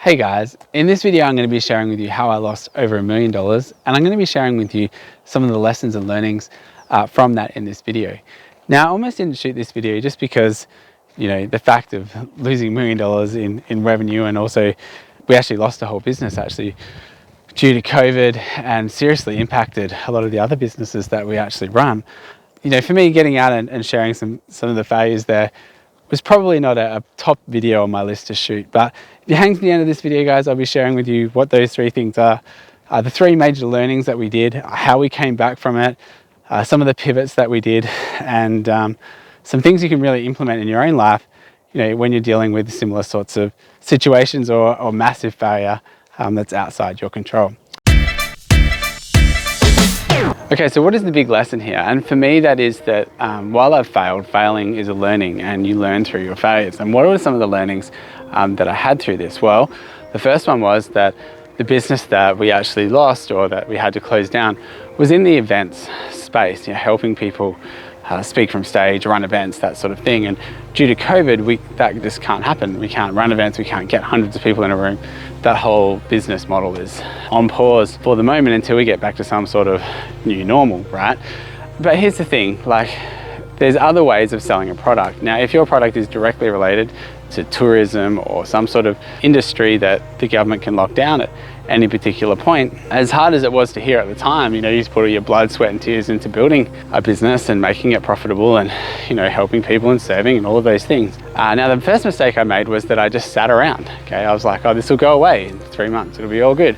Hey guys, in this video I'm going to be sharing with you how I lost over $1 million, and I'm going to be sharing with you some of the lessons and learnings from that in this video. Now, I almost didn't shoot this video just because, the fact of losing $1 million in revenue, and also we actually lost the whole business actually due to COVID and seriously impacted a lot of the other businesses that we actually run. For me, getting out and sharing some of the failures there was probably not a top video on my list to shoot, but if you hang to the end of this video, guys, I'll be sharing with you what those three things are, the three major learnings that we did, how we came back from it, some of the pivots that we did, and some things you can really implement in your own life, when you're dealing with similar sorts of situations or massive failure that's outside your control. Okay, so what is the big lesson here? And for me, that is that while I've failed, failing is a learning, and you learn through your failures. And what were some of the learnings that I had through this? Well, the first one was that the business that we actually lost, or that we had to close down, was in the events space, helping people speak from stage, run events, that sort of thing. And due to COVID, that just can't happen. We can't run events, we can't get hundreds of people in a room. That whole business model is on pause for the moment until we get back to some sort of new normal, right? But here's the thing, there's other ways of selling a product. Now, if your product is directly related to tourism or some sort of industry that the government can lock down at any particular point, as hard as it was to hear at the time, you put all your blood, sweat and tears into building a business and making it profitable and, helping people and serving and all of those things. Now, the first mistake I made was that I just sat around, okay? I was like, oh, this will go away in 3 months, it'll be all good.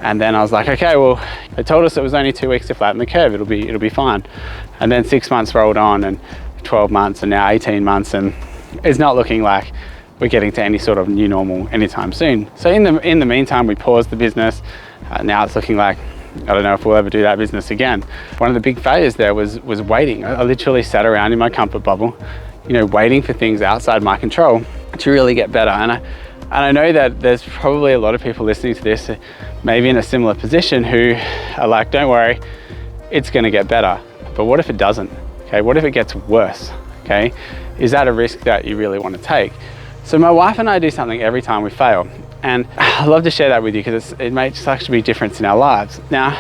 And then I was like, okay, well, they told us it was only 2 weeks to flatten the curve, it'll be fine. And then 6 months rolled on, and 12 months, and now 18 months, and it's not looking like we're getting to any sort of new normal anytime soon. So in the meantime, we paused the business. Now it's looking like, I don't know if we'll ever do that business again. One of the big failures there was waiting. I literally sat around in my comfort bubble, waiting for things outside my control to really get better. And I know that there's probably a lot of people listening to this, maybe in a similar position, who are like, don't worry, it's gonna get better. But what if it doesn't? Okay, what if it gets worse? Okay, is that a risk that you really want to take? So my wife and I do something every time we fail, and I love to share that with you because it makes such a big difference in our lives. Now,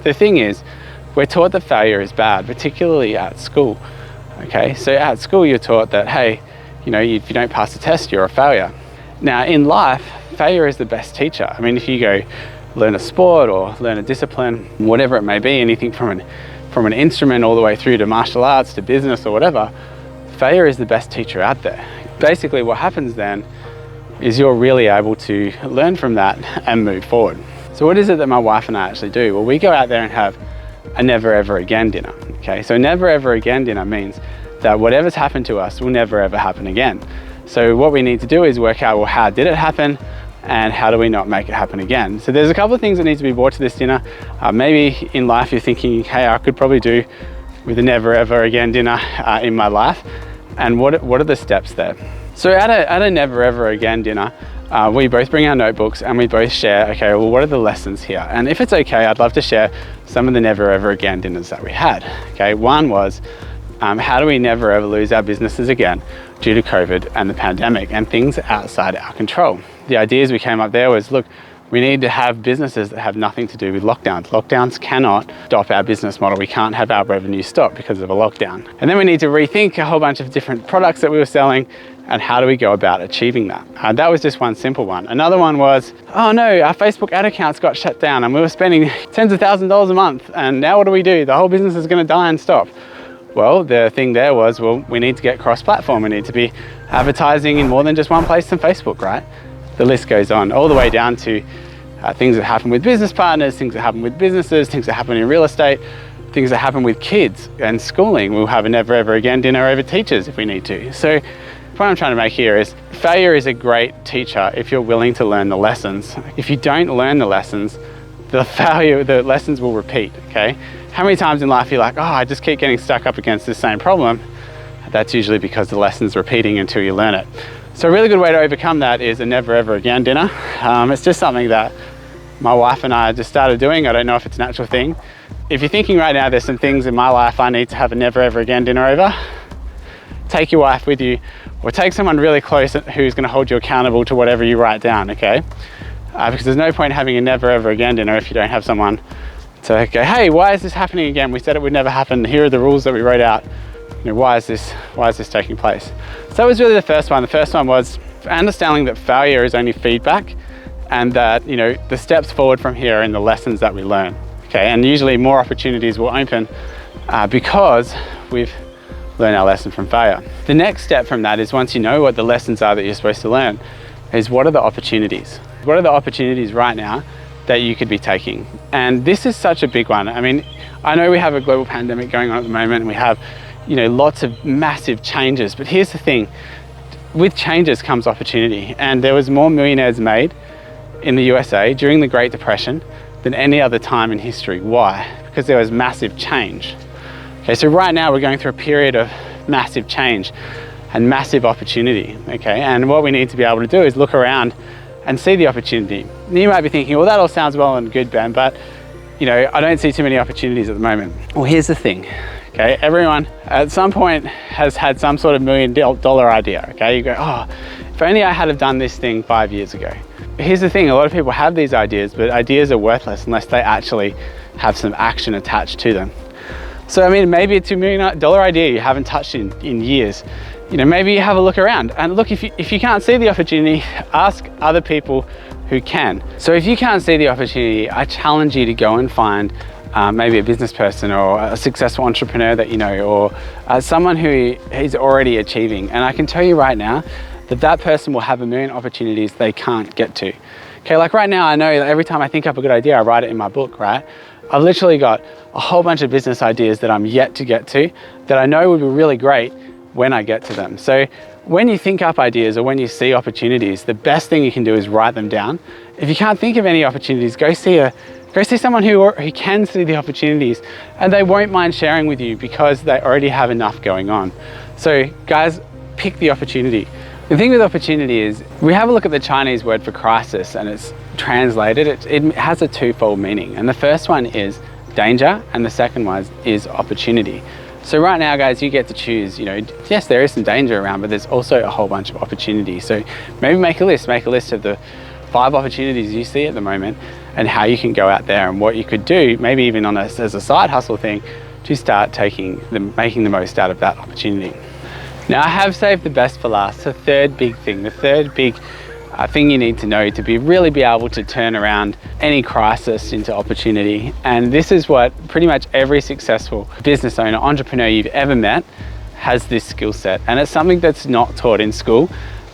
the thing is, we're taught that failure is bad, particularly at school. Okay, so at school you're taught that, hey, if you don't pass the test, you're a failure. Now in life, failure is the best teacher. I mean, if you go learn a sport or learn a discipline, whatever it may be, anything from an instrument all the way through to martial arts, to business or whatever, failure is the best teacher out there. Basically what happens then is you're really able to learn from that and move forward. So what is it that my wife and I actually do? Well, we go out there and have a never ever again dinner. Okay, so never ever again dinner means that whatever's happened to us will never ever happen again. So what we need to do is work out, well, how did it happen and how do we not make it happen again? So there's a couple of things that need to be brought to this dinner. Maybe in life you're thinking, hey, I could probably do with a never ever again dinner in my life. And what are the steps there? So at a never ever again dinner, we both bring our notebooks and we both share, okay, well, what are the lessons here? And if it's okay, I'd love to share some of the never ever again dinners that we had. Okay, one was, how do we never ever lose our businesses again due to COVID and the pandemic and things outside our control? The ideas we came up there was, look, we need to have businesses that have nothing to do with lockdowns. Lockdowns cannot stop our business model. We can't have our revenue stop because of a lockdown. And then we need to rethink a whole bunch of different products that we were selling and how do we go about achieving that. That was just one simple one. Another one was, oh no, our Facebook ad accounts got shut down and we were spending tens of thousands of dollars a month, and now what do we do? The whole business is gonna die and stop. Well, the thing there was, well, we need to get cross-platform. We need to be advertising in more than just one place than Facebook, right? The list goes on, all the way down to things that happen with business partners, things that happen with businesses, things that happen in real estate, things that happen with kids and schooling. We'll have a never ever again dinner over teachers if we need to. So what I'm trying to make here is, failure is a great teacher if you're willing to learn the lessons. If you don't learn the lessons, the lessons will repeat, okay? How many times in life you're like, oh, I just keep getting stuck up against the same problem? That's usually because the lesson's repeating until you learn it. So a really good way to overcome that is a never ever again dinner. It's just something that my wife and I just started doing. I don't know if it's a natural thing. If you're thinking right now, there's some things in my life I need to have a never ever again dinner over, take your wife with you. or take someone really close who's going to hold you accountable to whatever you write down, okay? Because there's no point having a never ever again dinner if you don't have someone to go, hey, why is this happening again? We said it would never happen. Here are the rules that we wrote out. Why is this taking place? So that was really the first one. The first one was understanding that failure is only feedback, and that the steps forward from here are in the lessons that we learn. Okay, and usually more opportunities will open because we've learned our lesson from failure. The next step from that is, once you know what the lessons are that you're supposed to learn, is what are the opportunities? What are the opportunities right now that you could be taking? And this is such a big one. I mean, I know we have a global pandemic going on at the moment, and we have lots of massive changes, but here's the thing, with changes comes opportunity. And there was more millionaires made in the USA during the Great Depression than any other time in history. Why? Because there was massive change. Okay, so right now we're going through a period of massive change and massive opportunity, okay? And what we need to be able to do is look around and see the opportunity. You might be thinking, well, that all sounds well and good, Ben, but I don't see too many opportunities at the moment. Well, here's the thing, okay? Everyone at some point has had some sort of $1 million idea, okay? You go, oh, if only I had have done this thing 5 years ago. Here's the thing, a lot of people have these ideas, but ideas are worthless unless they actually have some action attached to them. So, I mean, maybe it's a $1 million idea you haven't touched in years. Maybe you have a look around, and look, if you can't see the opportunity, ask other people who can. So if you can't see the opportunity, I challenge you to go and find maybe a business person or a successful entrepreneur that or someone who is already achieving. And I can tell you right now that person will have 1 million opportunities they can't get to. Okay, like right now, I know that every time I think up a good idea, I write it in my book, right? I've literally got a whole bunch of business ideas that I'm yet to get to that I know would be really great when I get to them. So when you think up ideas or when you see opportunities, the best thing you can do is write them down. If you can't think of any opportunities, go see someone who can see the opportunities, and they won't mind sharing with you because they already have enough going on. So guys, pick the opportunity. The thing with opportunity is, we have a look at the Chinese word for crisis, and it's translated, it has a twofold meaning. And the first one is danger, and the second one is opportunity. So right now, guys, you get to choose, yes, there is some danger around, but there's also a whole bunch of opportunity. So maybe make a list of the 5 opportunities you see at the moment and how you can go out there and what you could do, maybe even as a side hustle thing, to start making the most out of that opportunity. Now, I have saved the best for last, the third big thing you need to know to really be able to turn around any crisis into opportunity. And this is what pretty much every successful business owner, entrepreneur you've ever met has this skill set. And it's something that's not taught in school,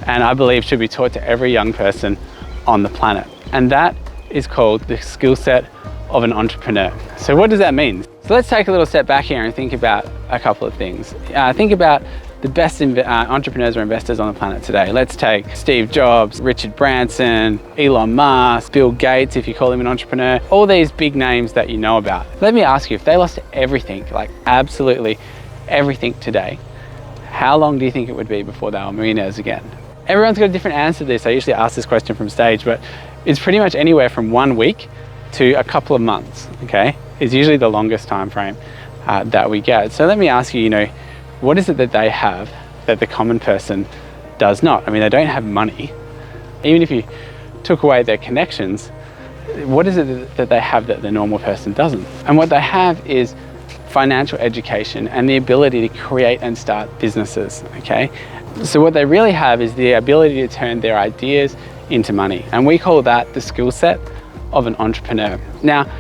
and I believe should be taught to every young person on the planet. And that is called the skill set of an entrepreneur. So what does that mean? So let's take a little step back here and think about a couple of things. Think about the best entrepreneurs or investors on the planet today. Let's take Steve Jobs, Richard Branson, Elon Musk, Bill Gates, if you call him an entrepreneur, all these big names that you know about. Let me ask you, if they lost everything, like absolutely everything today, how long do you think it would be before they were millionaires again? Everyone's got a different answer to this. I usually ask this question from stage, but it's pretty much anywhere from 1 week to a couple of months, okay? It's usually the longest time frame that we get. So let me ask you, what is it that they have that the common person does not? I mean, they don't have money. Even if you took away their connections, what is it that they have that the normal person doesn't? And what they have is financial education and the ability to create and start businesses, okay? So what they really have is the ability to turn their ideas into money. And we call that the skill set of an entrepreneur. Now,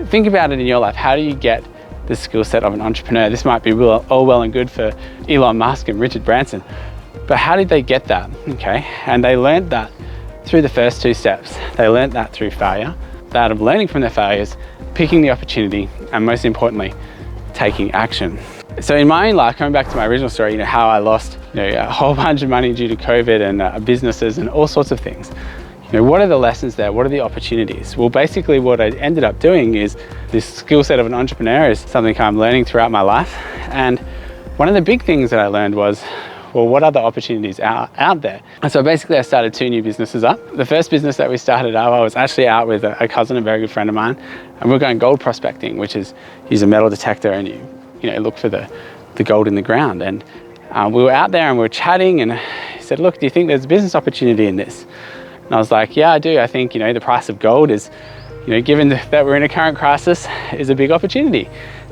think about it in your life. How do you get the skill set of an entrepreneur? This might be all well and good for Elon Musk and Richard Branson, but how did they get that? Okay, and they learned that through the first 2 steps. They learned that through failure, that of learning from their failures, picking the opportunity, and most importantly, taking action. So in my own life, coming back to my original story, how I lost a whole bunch of money due to COVID and businesses and all sorts of things. What are the lessons there? What are the opportunities? Well, basically what I ended up doing is this skill set of an entrepreneur is something I'm learning throughout my life. And one of the big things that I learned was, well, what other opportunities are out there? And so basically I started 2 new businesses up. The first business that we started up, I was actually out with a cousin, a very good friend of mine, and we're going gold prospecting, which is use a metal detector and you look for the gold in the ground. And we were out there and we were chatting, and he said, look, do you think there's a business opportunity in this? And I was like, yeah, I do. I think, the price of gold is, given that we're in a current crisis, is a big opportunity.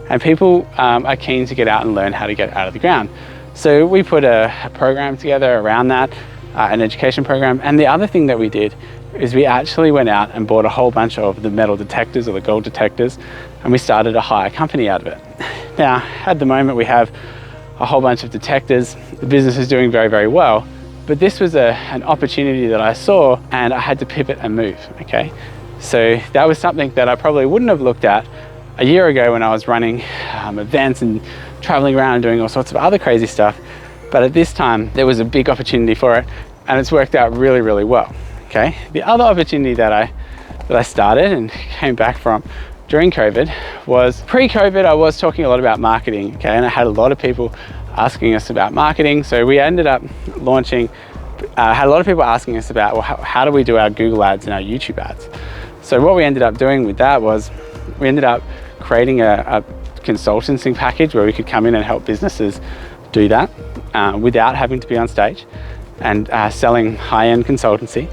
And people are keen to get out and learn how to get out of the ground. So we put a program together around that, an education program. And the other thing that we did is we actually went out and bought a whole bunch of the metal detectors or the gold detectors, and we started a hire company out of it. Now, at the moment, we have a whole bunch of detectors. The business is doing very, very well. But this was an opportunity that I saw, and I had to pivot and move, okay? So that was something that I probably wouldn't have looked at a year ago when I was running events and traveling around and doing all sorts of other crazy stuff. But at this time, there was a big opportunity for it, and it's worked out really, really well, okay? The other opportunity that I started and came back from during COVID was, pre-COVID, I was talking a lot about marketing, okay? And I had a lot of people asking us about marketing. So we ended up launching, had a lot of people asking us about, well, how do we do our Google ads and our YouTube ads? So what we ended up doing with that was we ended up creating a consultancy package where we could come in and help businesses do that without having to be on stage, and selling high-end consultancy.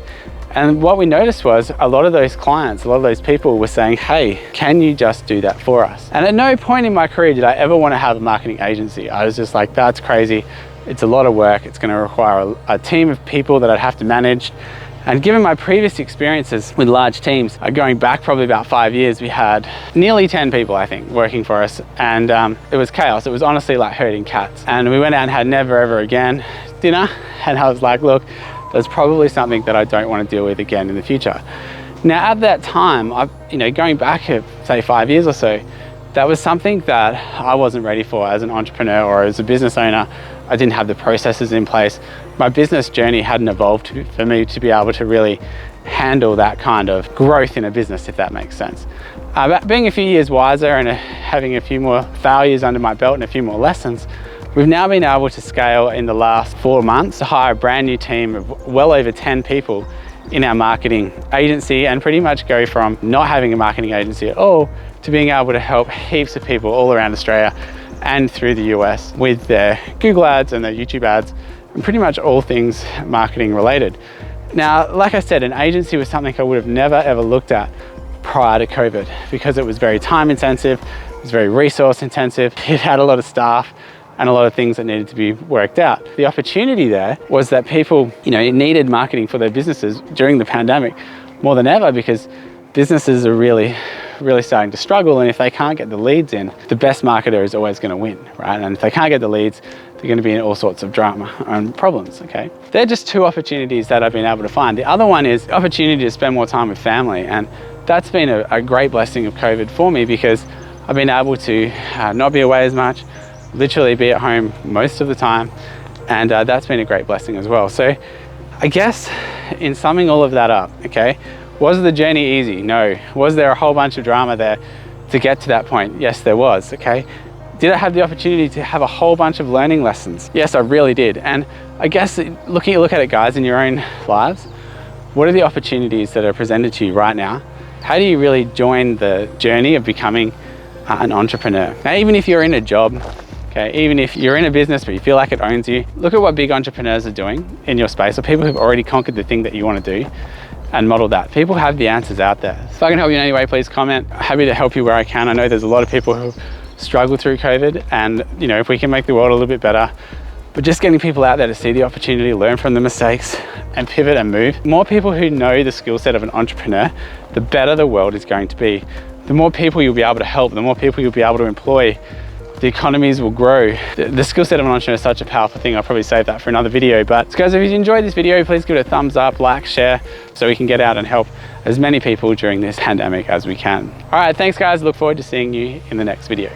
And what we noticed was a lot of those clients, a lot of those people were saying, hey, can you just do that for us? And at no point in my career did I ever want to have a marketing agency. I was just like, that's crazy. It's a lot of work. It's going to require a team of people that I'd have to manage. And given my previous experiences with large teams, going back probably about 5 years, we had nearly 10 people, I think, working for us. And it was chaos. It was honestly like herding cats. And we went out and had never, ever again dinner. And I was like, look, there's probably something that I don't want to deal with again in the future. Now, at that time, going back, say 5 years or so, that was something that I wasn't ready for as an entrepreneur or as a business owner. I didn't have the processes in place. My business journey hadn't evolved for me to be able to really handle that kind of growth in a business, if that makes sense. But being a few years wiser and having a few more failures under my belt and a few more lessons, we've now been able to scale in the last 4 months to hire a brand new team of well over 10 people in our marketing agency, and pretty much go from not having a marketing agency at all to being able to help heaps of people all around Australia and through the US with their Google ads and their YouTube ads, and pretty much all things marketing related. Now, like I said, an agency was something I would have never ever looked at prior to COVID, because it was very time intensive, it was very resource intensive, it had a lot of staff and a lot of things that needed to be worked out. The opportunity there was that people, needed marketing for their businesses during the pandemic more than ever, because businesses are really starting to struggle. And if they can't get the leads in, the best marketer is always going to win, right? And if they can't get the leads, they're going to be in all sorts of drama and problems, okay? They're just two opportunities that I've been able to find. The other one is the opportunity to spend more time with family. And that's been a great blessing of COVID for me, because I've been able to not be away as much, literally be at home most of the time. And that's been a great blessing as well. So I guess in summing all of that up, okay, was the journey easy? No. Was there a whole bunch of drama there to get to that point? Yes, there was, okay. Did I have the opportunity to have a whole bunch of learning lessons? Yes, I really did. And I guess look at it, guys, in your own lives. What are the opportunities that are presented to you right now? How do you really join the journey of becoming an entrepreneur? Now, even if you're in a job, okay, even if you're in a business but you feel like it owns you, look at what big entrepreneurs are doing in your space, or people who've already conquered the thing that you want to do, and model that. People have the answers out there. If I can help you in any way, please comment. Happy to help you where I can. I know there's a lot of people who struggle through COVID, and if we can make the world a little bit better, but just getting people out there to see the opportunity, learn from the mistakes, and pivot and move. More people who know the skill set of an entrepreneur, the better the world is going to be. The more people you'll be able to help, the more people you'll be able to employ, the economies will grow. The skill set of an entrepreneur is such a powerful thing. I'll probably save that for another video. But guys, if you enjoyed this video, please give it a thumbs up, like, share, so we can get out and help as many people during this pandemic as we can. All right, thanks guys. Look forward to seeing you in the next video.